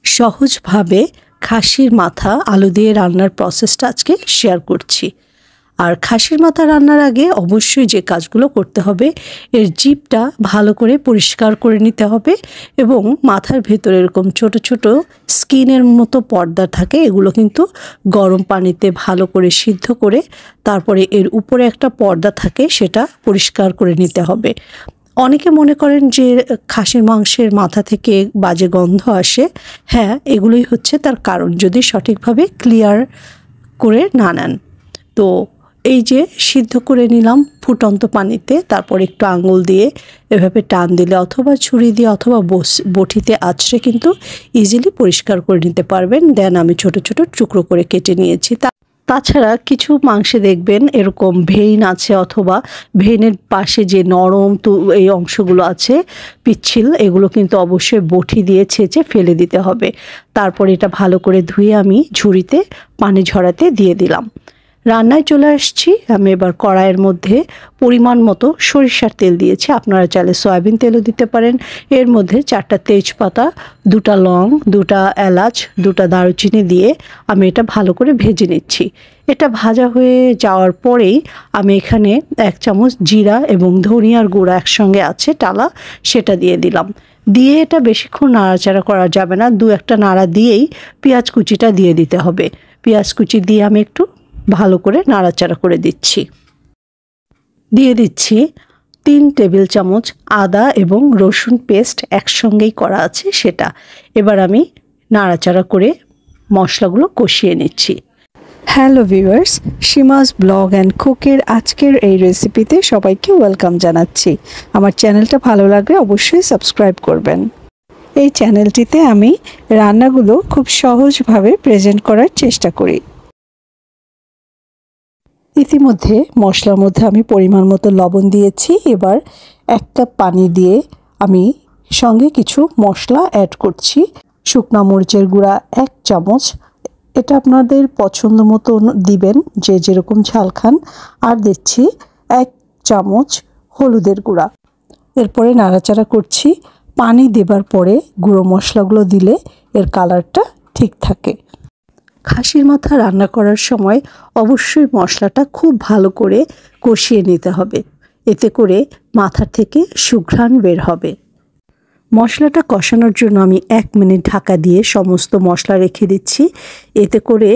সহজভাবে খাসির মাথা আলু দিয়ে রান্নার প্রসেসটা আজকে শেয়ার করছি। আর খাসির মাথা রান্নার আগে অবশ্যই যে কাজগুলো করতে হবে, এর জিভটা ভালো করে পরিষ্কার করে নিতে হবে এবং মাথার ভেতরে এরকম ছোট ছোট স্কিনের মতো পর্দা থাকে, এগুলো কিন্তু গরম পানিতে ভালো করে সিদ্ধ করে তারপরে এর উপরে একটা পর্দা থাকে, সেটা পরিষ্কার করে নিতে হবে। অনেকে মনে করেন যে খাসির মাংসের মাথা থেকে বাজে গন্ধ আসে। হ্যাঁ, এগুলোই হচ্ছে তার কারণ, যদি সঠিকভাবে ক্লিয়ার করে না নেন। তো এই যে সিদ্ধ করে নিলাম ফুটন্ত পানিতে, তারপর একটু আঙুল দিয়ে এভাবে টান দিলে অথবা ছুরি দিয়ে অথবা বটিতে আঁচড়ে কিন্তু ইজিলি পরিষ্কার করে নিতে পারবেন। দেন আমি ছোট ছোট টুকরো করে কেটে নিয়েছি। তাছাড়া কিছু মাংসে দেখবেন এরকম ভেইন আছে, অথবা ভেইনের পাশে যে নরম এই অংশগুলো আছে পিচ্ছিল, এগুলো কিন্তু অবশ্যই বটি দিয়ে ছেঁচে ফেলে দিতে হবে। তারপর এটা ভালো করে ধুয়ে আমি ঝুড়িতে পানি ঝরাতে দিয়ে দিলাম। রান্নায় চলে আসছি। আমি এবার কড়াইয়ের মধ্যে পরিমাণ মতো সরিষার তেল দিয়েছি, আপনারা চাইলে সয়াবিন তেলও দিতে পারেন। এর মধ্যে 4টা তেজপাতা, 2টা লং, 2টা এলাচ, 2টা দারুচিনি দিয়ে আমি এটা ভালো করে ভেজে নিচ্ছি। এটা ভাজা হয়ে যাওয়ার পরেই আমি এখানে 1 চামচ জিরা এবং ধনিয়ার গুঁড়া একসঙ্গে আছে টালা, সেটা দিয়ে দিলাম। দিয়ে এটা বেশিক্ষণ নাড়াচাড়া করা যাবে না, 2-1টা নাড়া দিয়েই পেঁয়াজ কুচিটা দিয়ে দিতে হবে। পেঁয়াজ কুচি দিয়ে আমি একটু ভালো করে নাড়াচাড়া করে দিচ্ছি। দিয়ে দিচ্ছি 3 টেবিল চামচ আদা এবং রসুন পেস্ট একসঙ্গেই করা আছে সেটা। এবার আমি নাড়াচাড়া করে মশলাগুলো কষিয়ে নিচ্ছি। হ্যালো ভিউয়ার্স, সীমাস ব্লগ অ্যান্ড কুকের আজকের এই রেসিপিতে সবাইকে ওয়েলকাম জানাচ্ছি। আমার চ্যানেলটা ভালো লাগলে অবশ্যই সাবস্ক্রাইব করবেন। এই চ্যানেলটিতে আমি রান্নাগুলো খুব সহজভাবে প্রেজেন্ট করার চেষ্টা করি। ইতিমধ্যে মশলার মধ্যে আমি পরিমাণ মতো লবণ দিয়েছি। এবার 1 কাপ পানি দিয়ে আমি সঙ্গে কিছু মশলা অ্যাড করছি। শুকনো মরিচের গুঁড়া 1 চামচ, এটা আপনাদের পছন্দ মতো দিবেন, যে যেরকম ঝাল খান। আর দিচ্ছি 1 চামচ হলুদের গুঁড়া। এরপরে নাড়াচাড়া করছি। পানি দেবার পরে গুঁড়ো মশলাগুলো দিলে এর কালারটা ঠিক থাকে। খাসির মাথা রান্না করার সময় অবশ্যই মশলাটা খুব ভালো করে কষিয়ে নিতে হবে, এতে করে মাথা থেকে সুঘ্রাণ বের হবে। মশলাটা কষানোর জন্য আমি 1 মিনিট ঢাকা দিয়ে সমস্ত মশলা রেখে দিচ্ছি। এতে করে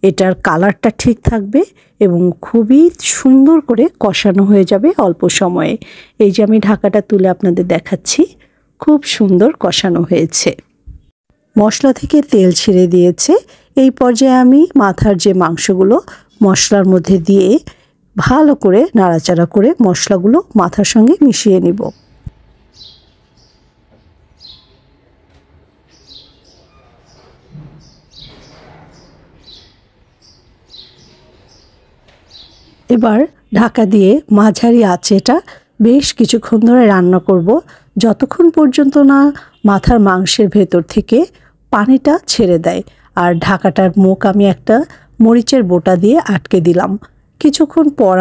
এটার কালারটা ঠিক থাকবে এবং খুবই সুন্দর করে কষানো হয়ে যাবে অল্প সময়ে। এই যে আমি ঢাকাটা তুলে আপনাদের দেখাচ্ছি, খুব সুন্দর কষানো হয়েছে। মশলা থেকে তেল ছেড়ে দিয়েছে। এই পর্যায়ে আমি মাথার যে মাংসগুলো মশলার মধ্যে দিয়ে ভালো করে নাড়াচাড়া করে মশলাগুলো মাথার সঙ্গে মিশিয়ে নিব। এবার ঢাকা দিয়ে মাঝারি আঁচে এটা বেশ কিছুক্ষণ ধরে রান্না করব, যতক্ষণ পর্যন্ত না মাথার মাংসের ভেতর থেকে পানিটা ছেড়ে দেয়। আর ঢাকাটার মুখ আমি একটা মরিচের বোটা দিয়ে আটকে দিলাম। কিছুক্ষণ পর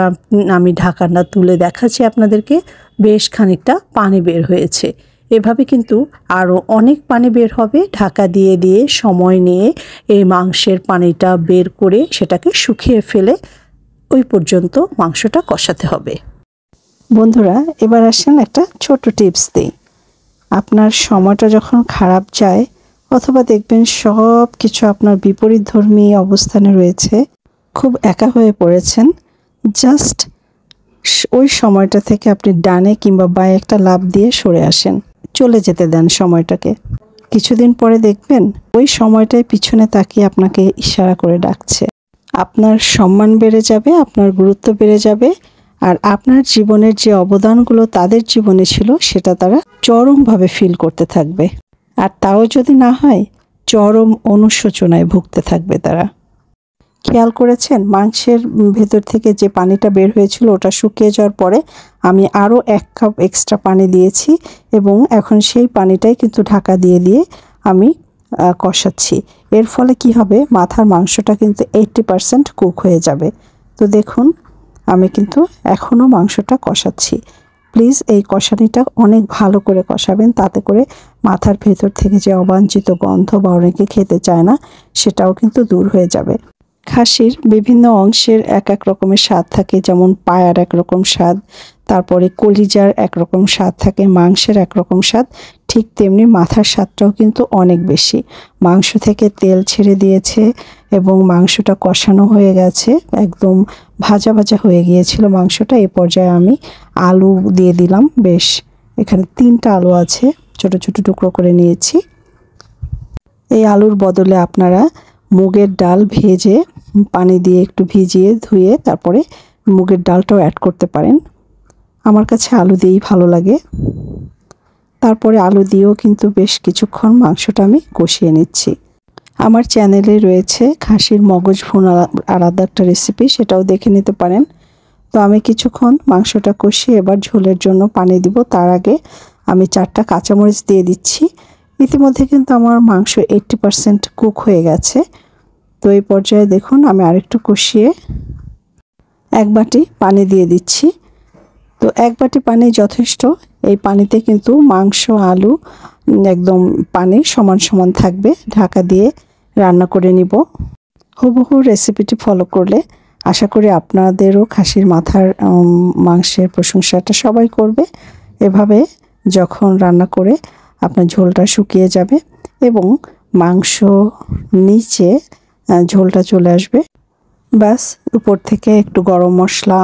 আমি ঢাকাটা তুলে দেখাচ্ছি আপনাদেরকে, বেশ খানিকটা পানি বের হয়েছে। এভাবে কিন্তু আরও অনেক পানি বের হবে। ঢাকা দিয়ে দিয়ে সময় নিয়ে এই মাংসের পানিটা বের করে সেটাকে শুকিয়ে ফেলে ওই পর্যন্ত মাংসটা কষাতে হবে। বন্ধুরা, এবার আসেন একটা ছোট টিপস দিই। আপনার সময়টা যখন খারাপ যায় অথবা দেখবেন সব কিছু আপনার বিপরীতধর্মী অবস্থানে রয়েছে, খুব একা হয়ে পড়েছেন, জাস্ট ওই সময়টা থেকে আপনি ডানে কিংবা বাঁয়ে একটা লাফ দিয়ে সরে আসেন, চলে যেতে দেন সময়টাকে। কিছুদিন পরে দেখবেন ওই সময়টায় পিছনে তাকিয়ে আপনাকে ইশারা করে ডাকছে। আপনার সম্মান বেড়ে যাবে, আপনার গুরুত্ব বেড়ে যাবে, আর আপনার জীবনের যে অবদানগুলো তাদের জীবনে ছিল সেটা তারা চরমভাবে ফিল করতে থাকবে। আর তাও যদি না হয়, চরম অনুশোচনায় ভুগতে থাকবে তারা। খেয়াল করেছেন মাংসের ভেতর থেকে যে পানিটা বের হয়েছিল ওটা শুকিয়ে যাওয়ার পরে আমি আরও 1 কাপ এক্সট্রা পানি দিয়েছি এবং এখন সেই পানিটাই কিন্তু ঢাকা দিয়ে দিয়ে আমি কষাচ্ছি। এর ফলে কি হবে, মাথার মাংসটা কিন্তু 80% কুক হয়ে যাবে। তো দেখুন, আমি কিন্তু এখনও মাংসটা কষাচ্ছি। প্লিজ এই কষানিটা অনেক ভালো করে কষাবেন, তাতে করে মাথার ভেতর থেকে যে অবাঞ্ছিত গন্ধ বা অনেকে খেতে চায় না সেটাও কিন্তু দূর হয়ে যাবে। খাসির বিভিন্ন অংশের এক এক রকমের স্বাদ থাকে, যেমন পায়ার একরকম স্বাদ, তারপরে কলিজার একরকম স্বাদ থাকে, মাংসের একরকম স্বাদ, ঠিক তেমনি মাথার স্বাদটাও কিন্তু অনেক বেশি। মাংস থেকে তেল ছেড়ে দিয়েছে এবং মাংসটা কষানো হয়ে গেছে, একদম ভাজা ভাজা হয়ে গিয়েছিল মাংসটা। এই পর্যায়ে আমি আলু দিয়ে দিলাম। বেশ, এখানে 3টা আলু আছে, ছোট ছোট টুকরো করে নিয়েছি। এই আলুর বদলে আপনারা মুগের ডাল ভেজে পানি দিয়ে একটু ভিজিয়ে ধুয়ে তারপরে মুগের ডালটাও অ্যাড করতে পারেন। আমার কাছে আলু দিয়েই ভালো লাগে। তারপরে আলু দিয়েও কিন্তু বেশ কিছুক্ষণ মাংসটা আমি কষিয়ে নিচ্ছি। আমার চ্যানেলে রয়েছে খাসির মগজ ভুনা আলাদা একটা রেসিপি, সেটাও দেখে নিতে পারেন। তো আমি কিছুক্ষণ মাংসটা কষিয়ে এবার ঝোলের জন্য পানি দিব। তার আগে আমি 4টা কাঁচামরিচ দিয়ে দিচ্ছি। ইতিমধ্যে কিন্তু আমার মাংস 80% কুক হয়ে গেছে। তো এই পর্যায়ে দেখুন আমি আরেকটু কষিয়ে 1 বাটি পানি দিয়ে দিচ্ছি। তো 1 বাটি পানি যথেষ্ট। এই পানিতে কিন্তু মাংস আলু একদম পানি সমান সমান থাকবে। ঢাকা দিয়ে রান্না করে নিব। হুবহু রেসিপিটি ফলো করলে আশা করি আপনাদেরও খাসির মাথার মাংসের প্রশংসাটা সবাই করবে। এভাবে যখন রান্না করে আপনার ঝোলটা শুকিয়ে যাবে এবং মাংস নিচে ঝোলটা চলে আসবে, ব্যাস উপর থেকে একটু গরম মশলা,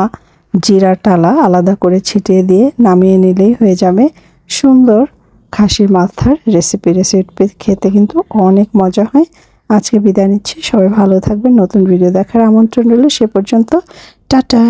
জিরা টালা আলাদা করে ছিটিয়ে দিয়ে নামিয়ে নিলেই হয়ে যাবে সুন্দর খাসির মাথার রেসিপি। খেতে কিন্তু অনেক মজা হয়। আজকে বিদায় নিচ্ছি, সবাই ভালো থাকবেন। নতুন ভিডিও দেখার আমন্ত্রণ রইল। সে পর্যন্ত টাটা।